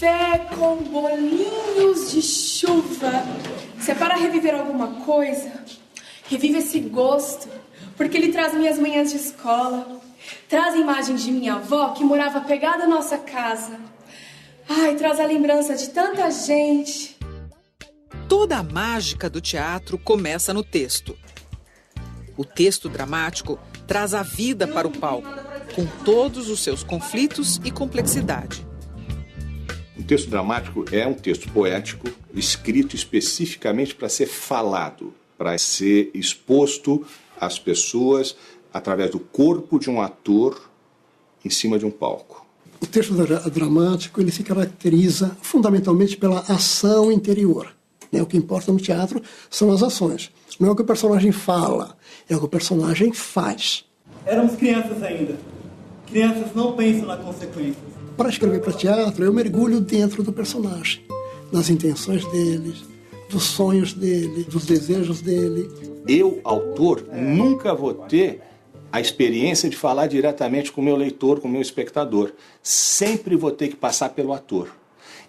café com bolinhos de chuva. Se é para reviver alguma coisa, revive esse gosto, porque ele traz minhas manhãs de escola, traz a imagem de minha avó que morava pegada à nossa casa. Ai, traz a lembrança de tanta gente. Toda a mágica do teatro começa no texto. O texto dramático traz a vida para o palco, com todos os seus conflitos e complexidade. O texto dramático é um texto poético, escrito especificamente para ser falado, para ser exposto às pessoas através do corpo de um ator em cima de um palco. O texto dramático ele se caracteriza fundamentalmente pela ação interior. O que importa no teatro são as ações. Não é o que o personagem fala, é o que o personagem faz. Éramos crianças ainda. Crianças não pensam nas consequências. Para escrever para teatro, eu mergulho dentro do personagem, nas intenções dele, dos sonhos dele, dos desejos dele. Eu, autor, nunca vou ter a experiência de falar diretamente com o meu leitor, com o meu espectador. Sempre vou ter que passar pelo ator.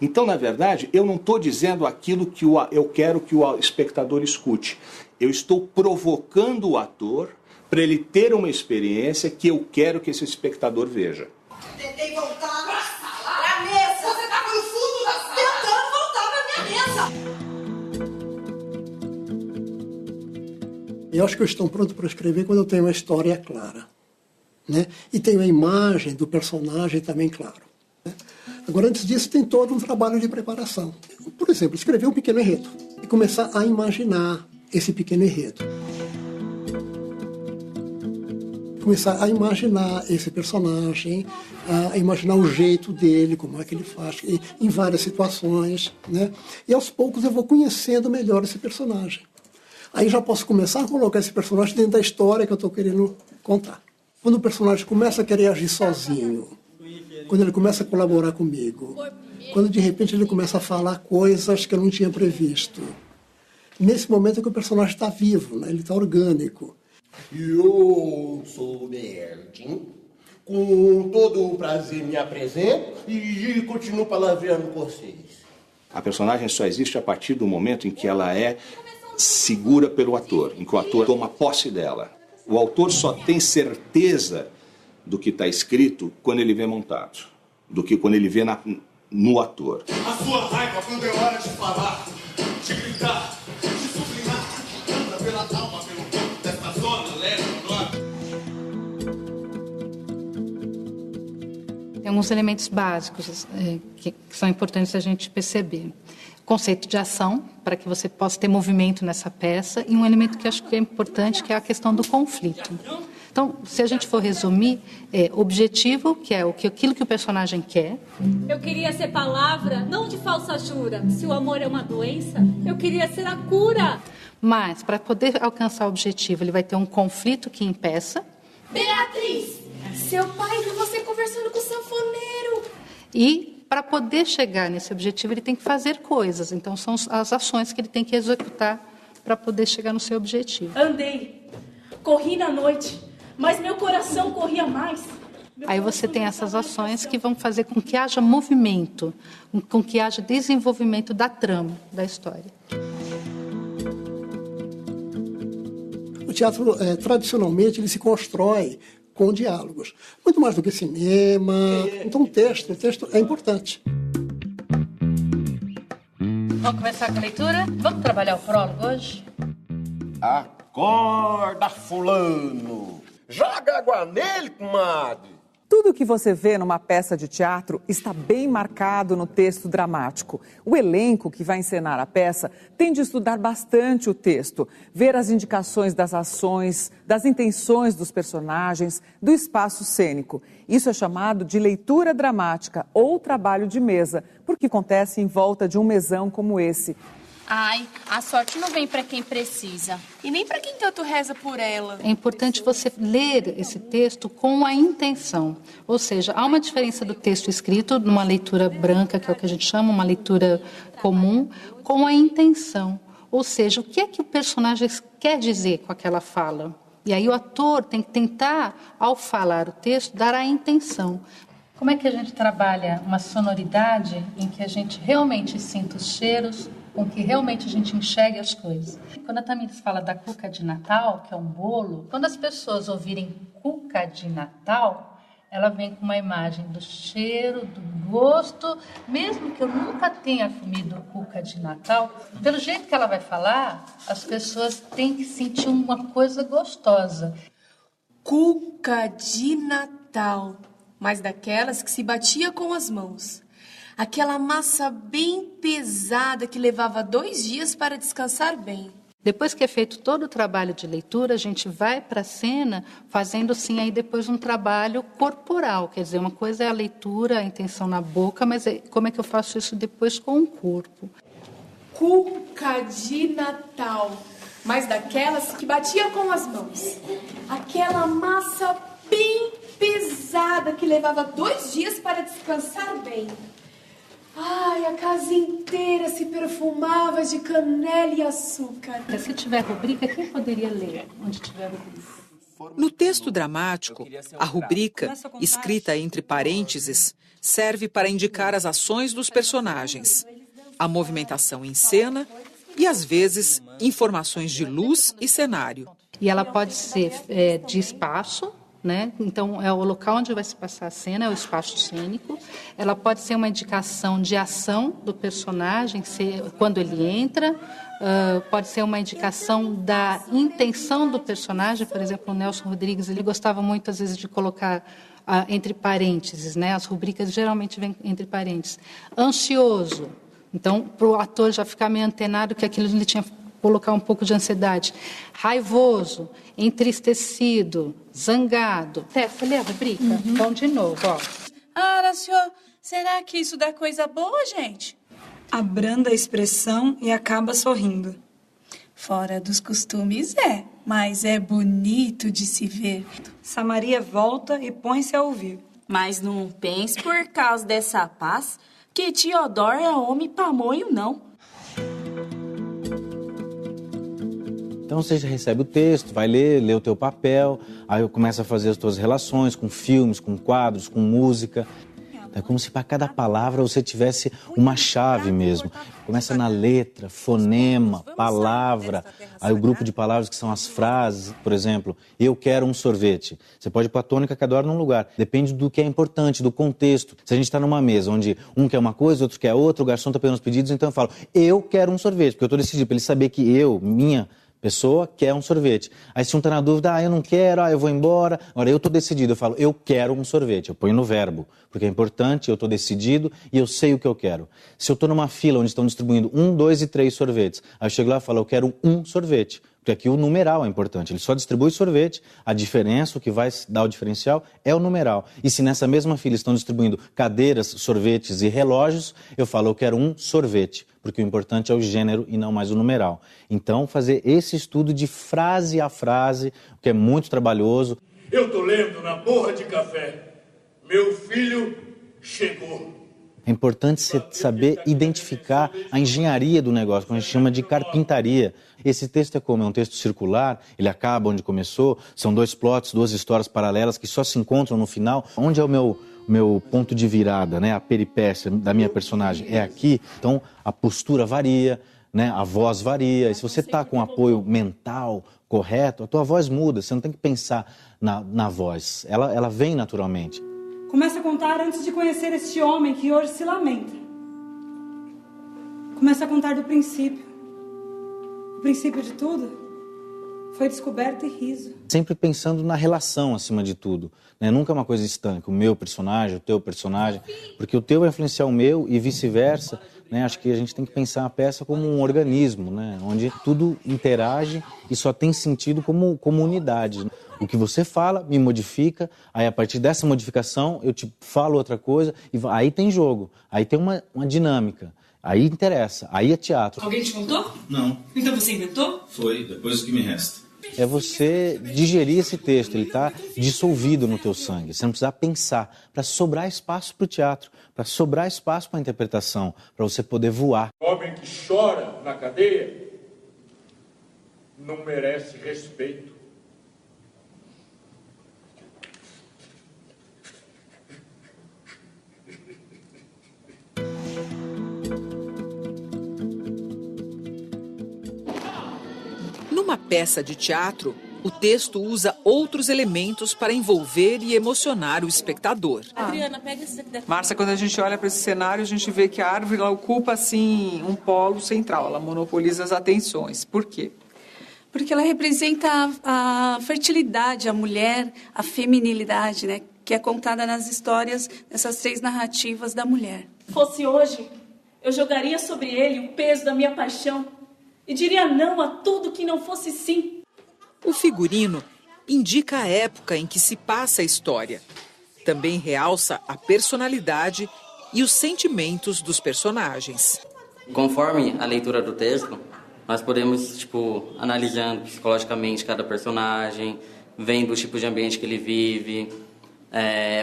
Então, na verdade, eu não estou dizendo aquilo que eu quero que o espectador escute. Eu estou provocando o ator para ele ter uma experiência que eu quero que esse espectador veja. Tentei voltar para a mesa. Você estava no fundo da sala. Tentando voltar para a minha mesa. Eu acho que eu estou pronto para escrever quando eu tenho uma história clara, né? E tenho a imagem do personagem também claro, né? Agora, antes disso, tem todo um trabalho de preparação. Por exemplo, escrever um pequeno enredo e começar a imaginar esse pequeno enredo. Começar a imaginar esse personagem, a imaginar o jeito dele, como é que ele faz, em várias situações, né? E aos poucos eu vou conhecendo melhor esse personagem. Aí já posso começar a colocar esse personagem dentro da história que eu estou querendo contar. Quando o personagem começa a querer agir sozinho, quando ele começa a colaborar comigo, quando de repente ele começa a falar coisas que eu não tinha previsto. Nesse momento é que o personagem está vivo, né? Ele está orgânico. Eu sou Bertin, com todo o prazer me apresento e continuo palavreando com vocês. A personagem só existe a partir do momento em que ela é segura pelo ator, em que o ator toma posse dela. O autor só tem certeza do que está escrito quando ele vê montado, do que quando ele vê no ator. A sua raiva quando é hora de falar, de gritar, de sublinar, anda pela alma, pelo corpo desta zona, leste, norte. Tem alguns elementos básicos que são importantes a gente perceber. Conceito de ação, para que você possa ter movimento nessa peça, e um elemento que acho que é importante, que é a questão do conflito. Então, se a gente for resumir, objetivo, que é aquilo que o personagem quer. Eu queria ser palavra, não de falsa jura. Se o amor é uma doença, eu queria ser a cura. Mas, para poder alcançar o objetivo, ele vai ter um conflito que impeça. Beatriz, seu pai viu você conversando com o sanfoneiro. E, para poder chegar nesse objetivo, ele tem que fazer coisas. Então, são as ações que ele tem que executar para poder chegar no seu objetivo. Andei, corri na noite, mas meu coração corria mais. Aí você tem essas ações que vão fazer com que haja movimento, com que haja desenvolvimento da trama, da história. O teatro, tradicionalmente, ele se constrói com diálogos. Muito mais do que cinema. Então, o texto é importante. Vamos começar com a leitura? Vamos trabalhar o prólogo hoje? Acorda, fulano! Joga água nele, comadre! Tudo o que você vê numa peça de teatro está bem marcado no texto dramático. O elenco que vai encenar a peça tem de estudar bastante o texto, ver as indicações das ações, das intenções dos personagens, do espaço cênico. Isso é chamado de leitura dramática ou trabalho de mesa, porque acontece em volta de um mesão como esse. Ai, a sorte não vem para quem precisa. E nem para quem tanto reza por ela. É importante você ler esse texto com a intenção. Ou seja, há uma diferença do texto escrito, numa leitura branca, que é o que a gente chama, uma leitura comum, com a intenção. Ou seja, o que é que o personagem quer dizer com aquela fala? E aí o ator tem que tentar, ao falar o texto, dar a intenção. Como é que a gente trabalha uma sonoridade em que a gente realmente sinta os cheiros, com que realmente a gente enxergue as coisas? Quando a Tamires fala da cuca de Natal, que é um bolo, quando as pessoas ouvirem cuca de Natal, ela vem com uma imagem do cheiro, do gosto, mesmo que eu nunca tenha comido cuca de Natal, pelo jeito que ela vai falar, as pessoas têm que sentir uma coisa gostosa. Cuca de Natal, mas daquelas que se batia com as mãos. Aquela massa bem pesada que levava 2 dias para descansar bem. Depois que é feito todo o trabalho de leitura, a gente vai para a cena fazendo, sim, aí depois um trabalho corporal. Quer dizer, uma coisa é a leitura, a intenção na boca, mas como é que eu faço isso depois com o corpo? Cuca de Natal, mas daquelas que batia com as mãos. Aquela massa bem pesada que levava 2 dias para descansar bem. Ai, a casa inteira se perfumava de canela e açúcar. Se tiver rubrica, quem poderia ler onde tiver rubrica? No texto dramático, a rubrica, escrita entre parênteses, serve para indicar as ações dos personagens, a movimentação em cena e, às vezes, informações de luz e cenário. E ela pode ser de espaço, né? Então, é o local onde vai se passar a cena, é o espaço cênico. Ela pode ser uma indicação de ação do personagem, quando ele entra. Pode ser uma indicação da intenção do personagem. Por exemplo, o Nelson Rodrigues, ele gostava muito, às vezes, de colocar entre parênteses, né? As rubricas geralmente vêm entre parênteses. Ansioso. Então, para o ator já ficar meio antenado que aquilo ele tinha colocar um pouco de ansiedade. Raivoso, entristecido, zangado. Tessa, lê a rubrica? Então, de novo, ó. Ah, senhor, será que isso dá coisa boa, gente? Abranda a expressão e acaba sorrindo. Fora dos costumes mas é bonito de se ver. Samaria volta e põe-se a ouvir. Mas não pense por causa dessa paz que Teodoro é homem pamonho, não. Então você já recebe o texto, vai lê o teu papel, aí eu começo a fazer as tuas relações com filmes, com quadros, com música. É como se para cada palavra você tivesse uma chave mesmo. Começa na letra, fonema, palavra, aí o grupo de palavras que são as frases, por exemplo, eu quero um sorvete. Você pode pôr a tônica cada hora num lugar, depende do que é importante, do contexto. Se a gente está numa mesa onde um quer uma coisa, outro quer outra, o garçom está pegando os pedidos, então eu falo, eu quero um sorvete, porque eu estou decidido para ele saber que minha pessoa quer um sorvete. Aí se um está na dúvida, eu não quero, eu vou embora. Agora eu estou decidido, eu falo, eu quero um sorvete. Eu ponho no verbo, porque é importante, eu estou decidido e eu sei o que eu quero. Se eu estou numa fila onde estão distribuindo 1, 2 e 3 sorvetes, aí eu chego lá e falo, eu quero um sorvete. Porque aqui o numeral é importante, ele só distribui sorvete, a diferença, o que vai dar o diferencial é o numeral. E se nessa mesma fila estão distribuindo cadeiras, sorvetes e relógios, eu falo, eu quero um sorvete, porque o importante é o gênero e não mais o numeral. Então, fazer esse estudo de frase a frase, o que é muito trabalhoso. Eu tô lendo na borra de café, meu filho chegou. É importante você saber identificar a engenharia do negócio, que a gente chama de carpintaria. Esse texto é como? É um texto circular, ele acaba onde começou, são 2 plots, 2 histórias paralelas que só se encontram no final. Onde é o meu ponto de virada, né? A peripécia da minha personagem é aqui, então a postura varia, né? A voz varia, e se você está com apoio mental correto, a tua voz muda, você não tem que pensar na voz, ela vem naturalmente. Começa a contar antes de conhecer este homem que hoje se lamenta. Começa a contar do princípio. O princípio de tudo foi descoberta e riso. Sempre pensando na relação acima de tudo, né? Nunca é uma coisa estanque, o meu personagem, o teu personagem, porque o teu vai influenciar o meu e vice-versa, né? Acho que a gente tem que pensar a peça como um organismo, né? Onde tudo interage e só tem sentido como unidade. O que você fala me modifica, aí a partir dessa modificação eu te falo outra coisa, e aí tem jogo, aí tem uma dinâmica, aí interessa, aí é teatro. Alguém te contou? Não. Então você inventou? Foi, depois o que me resta. É você digerir esse texto, ele está dissolvido no teu sangue, você não precisa pensar, para sobrar espaço para o teatro, para sobrar espaço para a interpretação, para você poder voar. Homem que chora na cadeia não merece respeito. Numa peça de teatro, o texto usa outros elementos para envolver e emocionar o espectador. Adriana, pega esse daqui. Márcia, quando a gente olha para esse cenário, a gente vê que a árvore ela ocupa assim um polo central, ela monopoliza as atenções. Por quê? Porque ela representa a fertilidade, a mulher, a feminilidade, né? Que é contada nas histórias, nessas 3 narrativas da mulher. Fosse hoje, eu jogaria sobre ele o peso da minha paixão e diria não a tudo que não fosse sim. O figurino indica a época em que se passa a história. Também realça a personalidade e os sentimentos dos personagens. Conforme a leitura do texto, nós podemos, analisando psicologicamente cada personagem, vendo o tipo de ambiente que ele vive,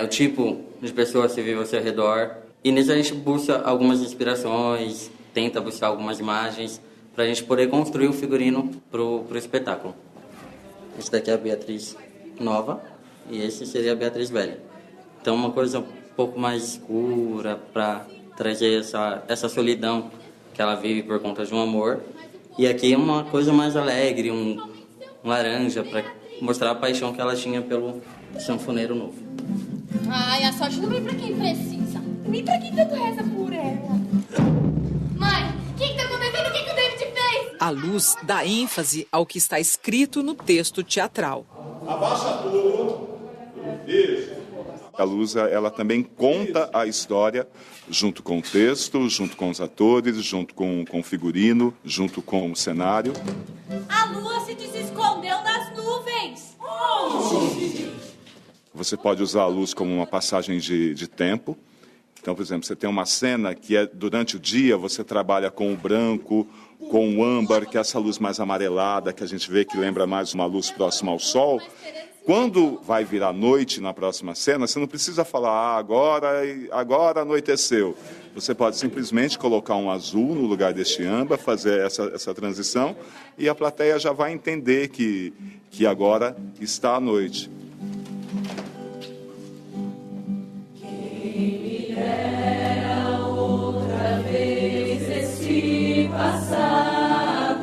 o tipo de pessoa que vive ao seu redor. E nisso a gente busca algumas inspirações, tenta buscar algumas imagens, para a gente poder construir o figurino para o espetáculo. Esse daqui é a Beatriz nova e esse seria a Beatriz velha. Então uma coisa um pouco mais escura para trazer essa solidão que ela vive por conta de um amor. E aqui uma coisa mais alegre, um laranja, para mostrar a paixão que ela tinha pelo sanfoneiro novo. Ai, a sorte não vem pra quem precisa. Nem pra quem tanto reza por ela. Mãe, o que tá acontecendo? O que o David fez? A luz dá ênfase ao que está escrito no texto teatral. Abaixa tudo. Isso. A luz, ela também conta a história junto com o texto, junto com os atores, junto com o figurino, junto com o cenário. A lua se escondeu das nuvens. Você pode usar a luz como uma passagem de tempo. Então, por exemplo, você tem uma cena que é durante o dia, você trabalha com o branco, com o âmbar, que é essa luz mais amarelada, que a gente vê que lembra mais uma luz próxima ao sol. Quando vai virar noite na próxima cena, você não precisa falar, agora anoiteceu. Você pode simplesmente colocar um azul no lugar deste âmbar, fazer essa transição, e a plateia já vai entender que agora está à noite. Outra vez esse passado.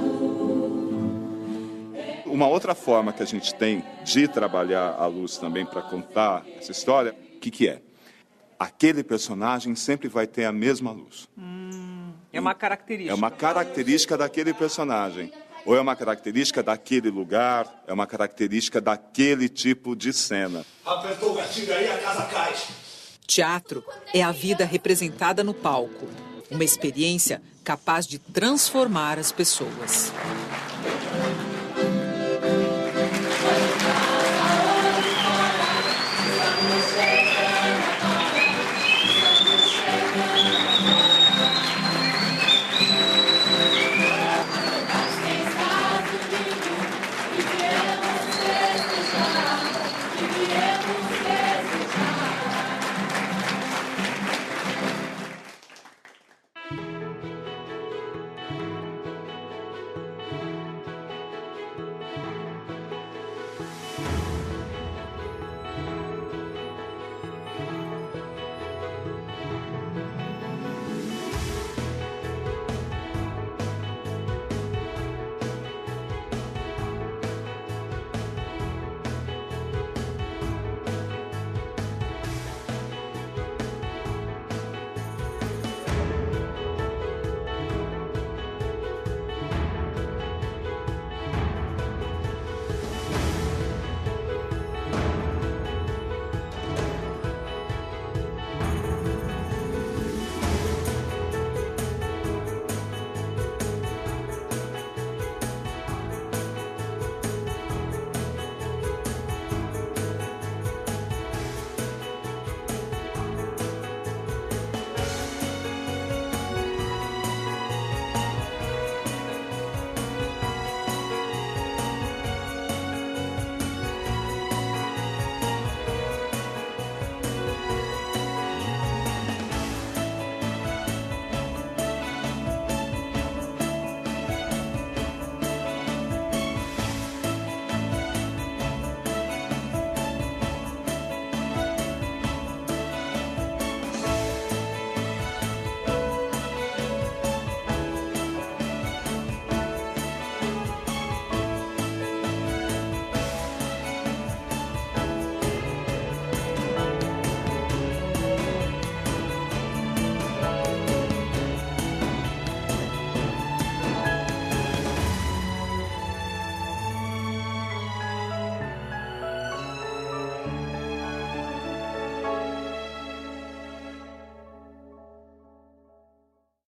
Uma outra forma que a gente tem de trabalhar a luz também para contar essa história, o que é? Aquele personagem sempre vai ter a mesma luz. É uma característica. É uma característica daquele personagem. Ou é uma característica daquele lugar, é uma característica daquele tipo de cena. Apertou o gatilho aí, a casa cai. Teatro é a vida representada no palco. Uma experiência capaz de transformar as pessoas.